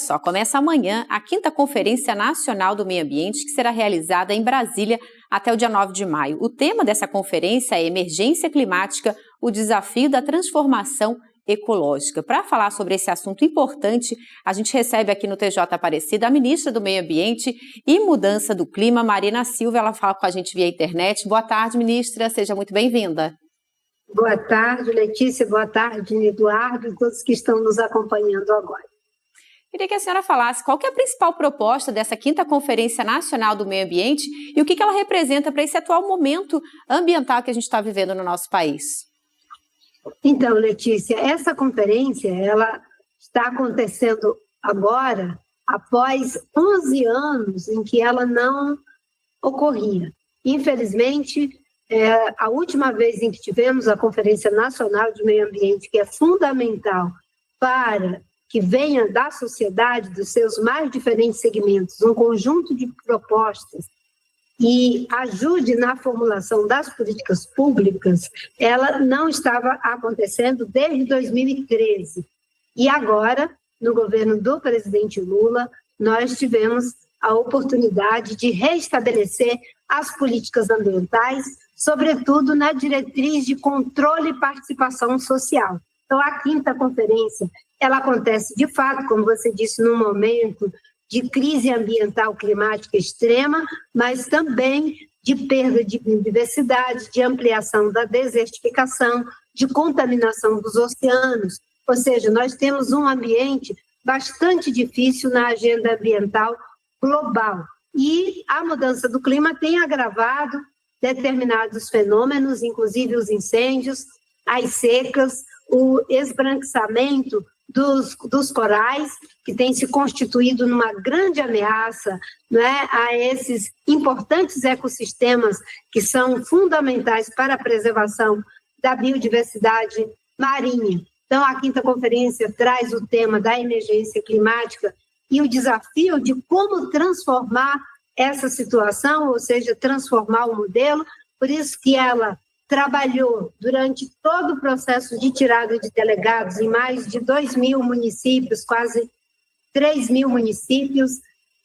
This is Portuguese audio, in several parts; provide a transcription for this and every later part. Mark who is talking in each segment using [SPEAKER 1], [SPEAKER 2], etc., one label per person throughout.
[SPEAKER 1] só, começa amanhã a 5ª Conferência Nacional do Meio Ambiente, que será realizada em Brasília até o dia 9 de maio. O tema dessa conferência é Emergência Climática, o desafio da transformação ecológica. Para falar sobre esse assunto importante, a gente recebe aqui no TJ Aparecida a ministra do Meio Ambiente e Mudança do Clima, Marina Silva. Ela fala com a gente via internet. Boa tarde, ministra. Seja muito bem-vinda.
[SPEAKER 2] Boa tarde, Letícia. Boa tarde, Eduardo e todos que estão nos acompanhando agora.
[SPEAKER 1] Queria que a senhora falasse qual que é a principal proposta dessa 5ª Conferência Nacional do Meio Ambiente e o que ela representa para esse atual momento ambiental que a gente está vivendo no nosso país.
[SPEAKER 2] Então, Letícia, essa conferência ela está acontecendo agora após 11 anos em que ela não ocorria. Infelizmente, a última vez em que tivemos a Conferência Nacional de Meio Ambiente, que é fundamental para que venha da sociedade, dos seus mais diferentes segmentos, um conjunto de propostas e ajude na formulação das políticas públicas, ela não estava acontecendo desde 2013. E agora, no governo do presidente Lula, nós tivemos a oportunidade de restabelecer as políticas ambientais, sobretudo na diretriz de controle e participação social. Então, a 5ª conferência, ela acontece, de fato, como você disse, num momento de crise ambiental climática extrema, mas também de perda de biodiversidade, de ampliação da desertificação, de contaminação dos oceanos. Ou seja, nós temos um ambiente bastante difícil na agenda ambiental global. E a mudança do clima tem agravado determinados fenômenos, inclusive os incêndios, as secas, o esbranquiçamento dos corais, que tem se constituído numa grande ameaça, né, a esses importantes ecossistemas que são fundamentais para a preservação da biodiversidade marinha. Então, a 5ª Conferência traz o tema da emergência climática e o desafio de como transformar essa situação, ou seja, transformar o modelo. Por isso que ela trabalhou durante todo o processo de tirada de delegados em mais de 2.000 municípios, quase 3.000 municípios.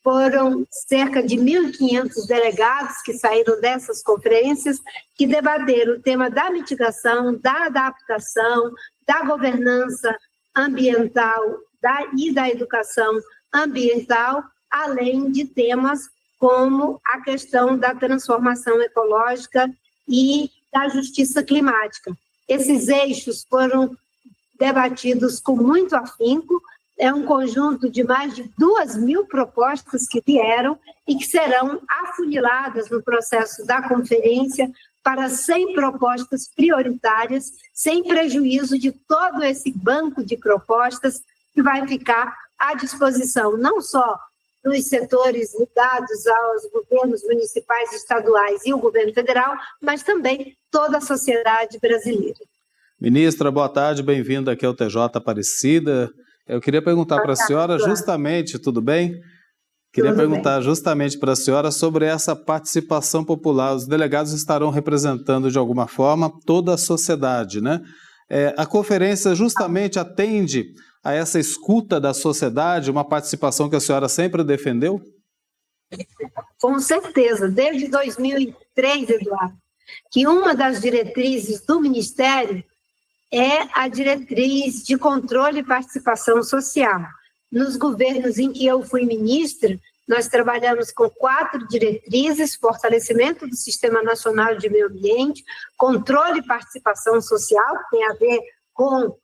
[SPEAKER 2] Foram cerca de 1.500 delegados que saíram dessas conferências, que debateram o tema da mitigação, da adaptação, da governança ambiental e da educação ambiental, além de temas como a questão da transformação ecológica e da justiça climática. Esses eixos foram debatidos com muito afinco. É um conjunto de mais de 2.000 propostas que vieram e que serão afuniladas no processo da conferência para 100 propostas prioritárias, sem prejuízo de todo esse banco de propostas que vai ficar à disposição não só dos setores ligados aos governos municipais, estaduais e o governo federal, mas também toda a sociedade brasileira.
[SPEAKER 3] Ministra, boa tarde, bem-vinda aqui ao TJ Aparecida. Eu queria perguntar para a senhora justamente, tudo bem? Queria perguntar justamente para a senhora sobre essa participação popular. Os delegados estarão representando de alguma forma toda a sociedade, né? A conferência justamente atende a essa escuta da sociedade, uma participação que a senhora sempre defendeu?
[SPEAKER 2] Com certeza, desde 2003, Eduardo, que uma das diretrizes do Ministério é a diretriz de controle e participação social. Nos governos em que eu fui ministra, nós trabalhamos com 4 diretrizes: fortalecimento do Sistema Nacional de Meio Ambiente, controle e participação social, que tem a ver com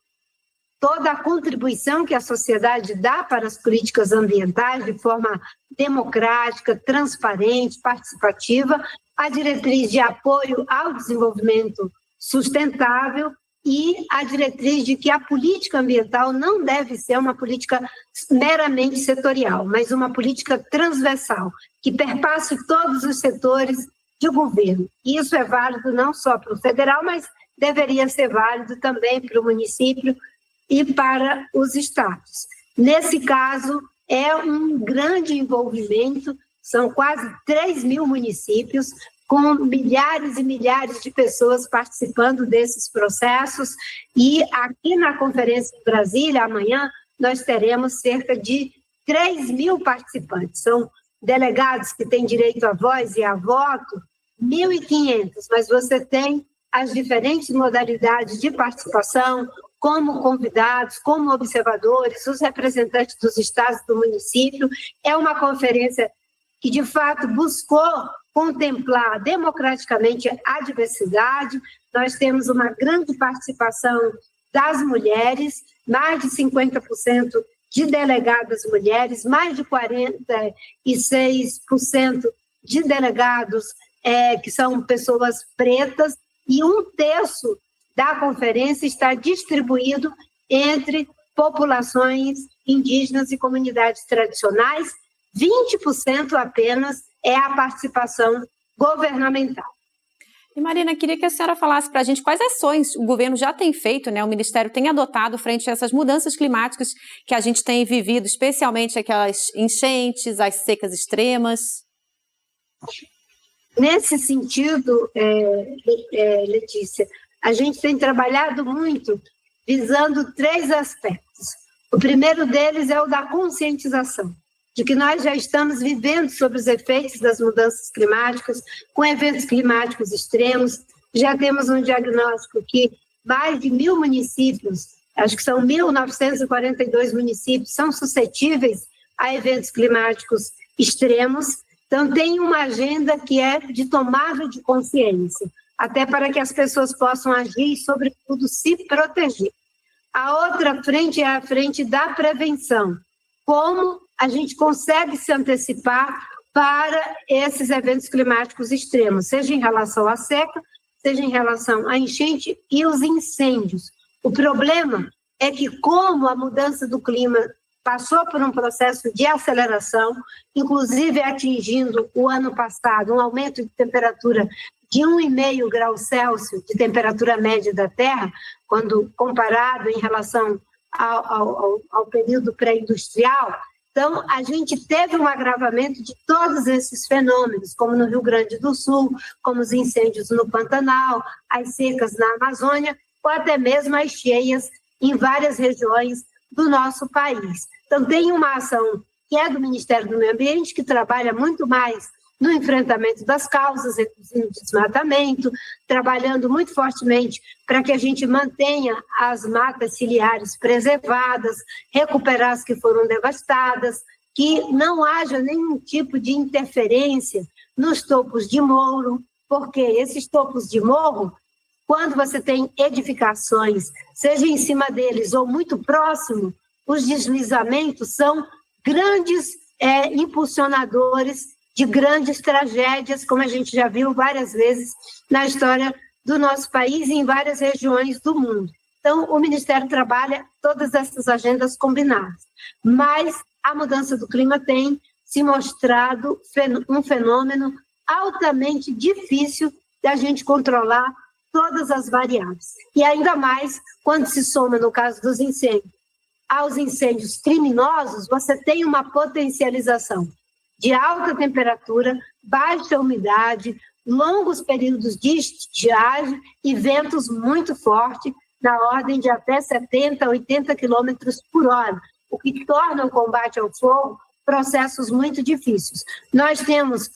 [SPEAKER 2] toda a contribuição que a sociedade dá para as políticas ambientais de forma democrática, transparente, participativa, a diretriz de apoio ao desenvolvimento sustentável e a diretriz de que a política ambiental não deve ser uma política meramente setorial, mas uma política transversal, que perpasse todos os setores de governo. Isso é válido não só para o federal, mas deveria ser válido também para o município e para os estados. Nesse caso, é um grande envolvimento, são quase 3.000 municípios, com milhares e milhares de pessoas participando desses processos, e aqui na Conferência em Brasília, amanhã, nós teremos cerca de 3.000 participantes. São delegados que têm direito à voz e a voto, 1.500, mas você tem as diferentes modalidades de participação, como convidados, como observadores, os representantes dos estados do município. É uma conferência que, de fato, buscou contemplar democraticamente a diversidade. Nós temos uma grande participação das mulheres, mais de 50% de delegadas mulheres, mais de 46% de delegados que são pessoas pretas, e 1/3 da conferência está distribuído entre populações indígenas e comunidades tradicionais. 20% apenas é a participação governamental.
[SPEAKER 1] E Marina, queria que a senhora falasse para a gente quais ações o governo já tem feito, né? O Ministério tem adotado frente a essas mudanças climáticas que a gente tem vivido, especialmente aquelas enchentes, as secas extremas.
[SPEAKER 2] Nesse sentido, Letícia, a gente tem trabalhado muito visando 3 aspectos. O primeiro deles é o da conscientização, de que nós já estamos vivendo sobre os efeitos das mudanças climáticas, com eventos climáticos extremos. Já temos um diagnóstico que mais de 1.000 municípios, acho que são 1.942 municípios, são suscetíveis a eventos climáticos extremos. Então, tem uma agenda que é de tomada de consciência, até para que as pessoas possam agir e, sobretudo, se proteger. A outra frente é a frente da prevenção. Como a gente consegue se antecipar para esses eventos climáticos extremos, seja em relação à seca, seja em relação à enchente e os incêndios. O problema é que, como a mudança do clima passou por um processo de aceleração, inclusive atingindo o ano passado um aumento de temperatura de 1,5 graus Celsius de temperatura média da Terra, quando comparado em relação ao período pré-industrial. Então, a gente teve um agravamento de todos esses fenômenos, como no Rio Grande do Sul, como os incêndios no Pantanal, as secas na Amazônia, ou até mesmo as cheias em várias regiões do nosso país. Então, tem uma ação que é do Ministério do Meio Ambiente, que trabalha muito mais no enfrentamento das causas, reduzindo o desmatamento, trabalhando muito fortemente para que a gente mantenha as matas ciliares preservadas, recuperar as que foram devastadas, que não haja nenhum tipo de interferência nos topos de morro, porque esses topos de morro, quando você tem edificações, seja em cima deles ou muito próximo, os deslizamentos são grandes impulsionadores de grandes tragédias, como a gente já viu várias vezes na história do nosso país e em várias regiões do mundo. Então, o Ministério trabalha todas essas agendas combinadas, mas a mudança do clima tem se mostrado um fenômeno altamente difícil da gente controlar todas as variáveis. E ainda mais quando se soma, no caso dos incêndios, aos incêndios criminosos, você tem uma potencialização de alta temperatura, baixa umidade, longos períodos de estiagem e ventos muito fortes, na ordem de até 70, 80 quilômetros por hora, o que torna o combate ao fogo processos muito difíceis. Nós temos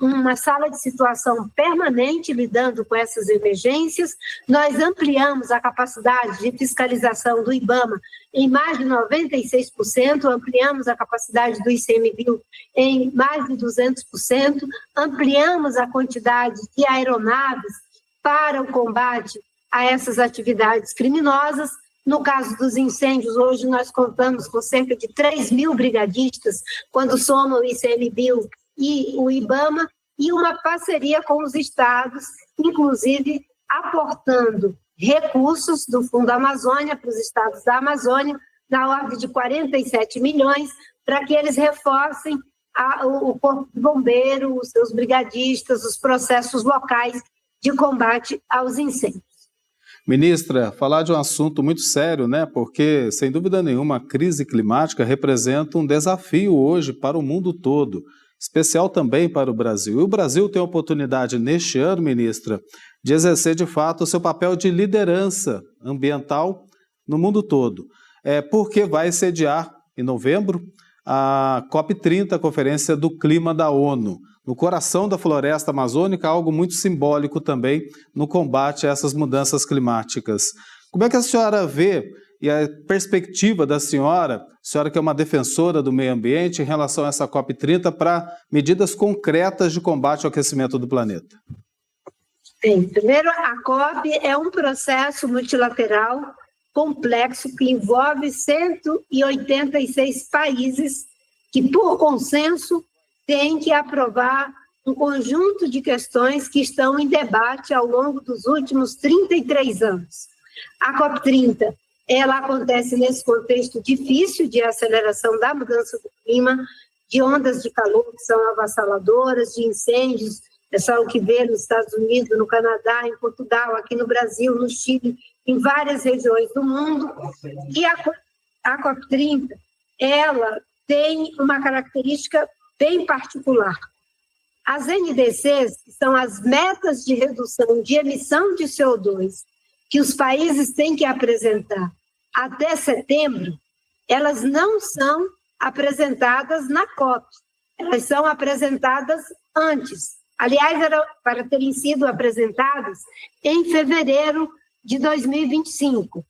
[SPEAKER 2] uma sala de situação permanente lidando com essas emergências. Nós ampliamos a capacidade de fiscalização do IBAMA em mais de 96%, ampliamos a capacidade do ICMBio em mais de 200%, ampliamos a quantidade de aeronaves para o combate a essas atividades criminosas. No caso dos incêndios, hoje nós contamos com cerca de 3.000 brigadistas, quando soma o ICMBio e o IBAMA, e uma parceria com os estados, inclusive aportando recursos do Fundo Amazônia para os estados da Amazônia, na ordem de 47 milhões, para que eles reforcem o Corpo de Bombeiro, os seus brigadistas, os processos locais de combate aos incêndios.
[SPEAKER 3] Ministra, falar de um assunto muito sério, né? Porque, sem dúvida nenhuma, a crise climática representa um desafio hoje para o mundo todo, especial também para o Brasil. E o Brasil tem a oportunidade, neste ano, ministra, de exercer, de fato, o seu papel de liderança ambiental no mundo todo. Porque vai sediar, em novembro, a COP30, a Conferência do Clima da ONU. No coração da floresta amazônica, algo muito simbólico também no combate a essas mudanças climáticas. Como é que a senhora vê e a perspectiva da senhora que é uma defensora do meio ambiente, em relação a essa COP30 para medidas concretas de combate ao aquecimento do planeta?
[SPEAKER 2] Bem, primeiro, a COP é um processo multilateral complexo que envolve 186 países que, por consenso, têm que aprovar um conjunto de questões que estão em debate ao longo dos últimos 33 anos. A COP30, ela acontece nesse contexto difícil de aceleração da mudança do clima, de ondas de calor que são avassaladoras, de incêndios, é só o que vê nos Estados Unidos, no Canadá, em Portugal, aqui no Brasil, no Chile, em várias regiões do mundo. E a COP30, ela tem uma característica bem particular. As NDCs, que são as metas de redução de emissão de CO2, que os países têm que apresentar até setembro, elas não são apresentadas na COP, elas são apresentadas antes. Aliás, era para terem sido apresentadas em fevereiro de 2025.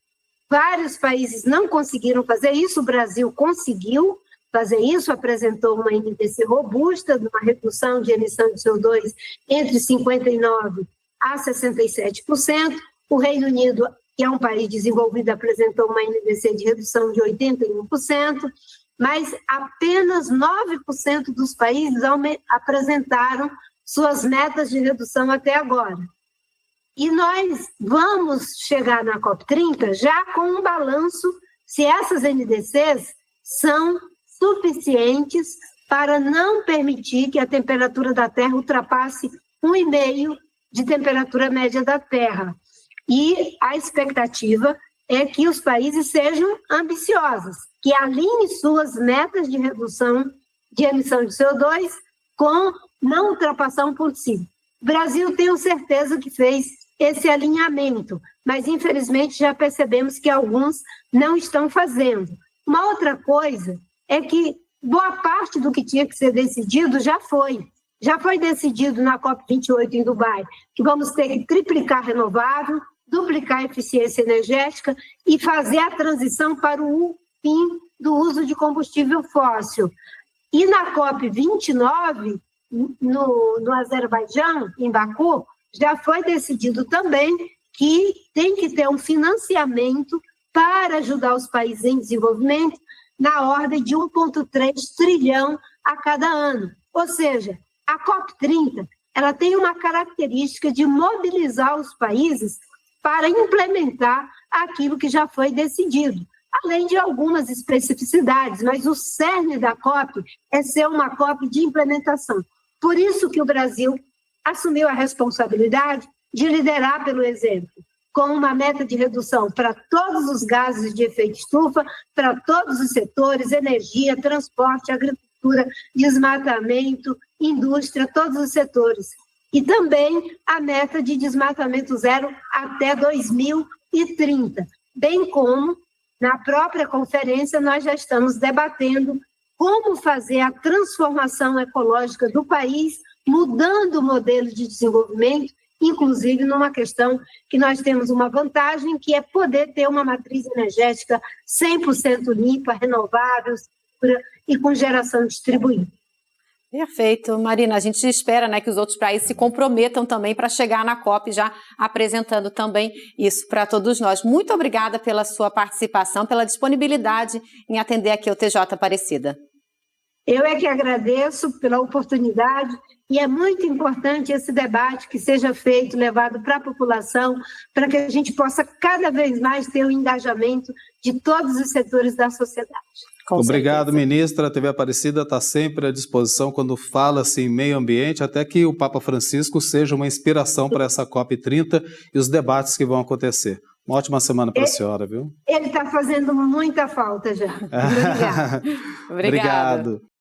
[SPEAKER 2] Vários países não conseguiram fazer isso, o Brasil conseguiu fazer isso, apresentou uma NDC robusta, de uma redução de emissão de CO2 entre 59% a 67%. O Reino Unido, que é um país desenvolvido, apresentou uma NDC de redução de 81%, mas apenas 9% dos países apresentaram suas metas de redução até agora. E nós vamos chegar na COP30 já com um balanço se essas NDCs são suficientes para não permitir que a temperatura da Terra ultrapasse 1,5 de temperatura média da Terra. E a expectativa é que os países sejam ambiciosos, que alinhem suas metas de redução de emissão de CO2 com não ultrapassar 1,5. O Brasil, tenho certeza que fez esse alinhamento, mas infelizmente já percebemos que alguns não estão fazendo. Uma outra coisa é que boa parte do que tinha que ser decidido já foi. Já foi decidido na COP28 em Dubai, que vamos ter que triplicar renovável, duplicar a eficiência energética e fazer a transição para o fim do uso de combustível fóssil. E na COP29, no Azerbaijão, em Baku, já foi decidido também que tem que ter um financiamento para ajudar os países em desenvolvimento na ordem de 1,3 trilhão a cada ano. Ou seja, a COP30 ela tem uma característica de mobilizar os países para implementar aquilo que já foi decidido, além de algumas especificidades, mas o cerne da COP é ser uma COP de implementação. Por isso que o Brasil assumiu a responsabilidade de liderar pelo exemplo, com uma meta de redução para todos os gases de efeito estufa, para todos os setores, energia, transporte, agricultura, desmatamento, indústria, todos os setores. E também a meta de desmatamento zero até 2030, bem como, na própria conferência, nós já estamos debatendo como fazer a transformação ecológica do país, mudando o modelo de desenvolvimento, inclusive numa questão que nós temos uma vantagem, que é poder ter uma matriz energética 100% limpa, renovável, segura e com geração distribuída.
[SPEAKER 1] Perfeito, Marina. A gente espera, né, que os outros países se comprometam também para chegar na COP, já apresentando também isso para todos nós. Muito obrigada pela sua participação, pela disponibilidade em atender aqui o TJ Aparecida.
[SPEAKER 2] Eu é que agradeço pela oportunidade e é muito importante esse debate que seja feito, levado para a população, para que a gente possa cada vez mais ter o engajamento de todos os setores da sociedade.
[SPEAKER 3] Obrigado, ministra. A TV Aparecida está sempre à disposição quando fala-se em meio ambiente, até que o Papa Francisco seja uma inspiração para essa COP30 e os debates que vão acontecer. Uma ótima semana para a senhora, viu?
[SPEAKER 2] Ele está fazendo muita falta já. Obrigada.
[SPEAKER 3] Obrigado.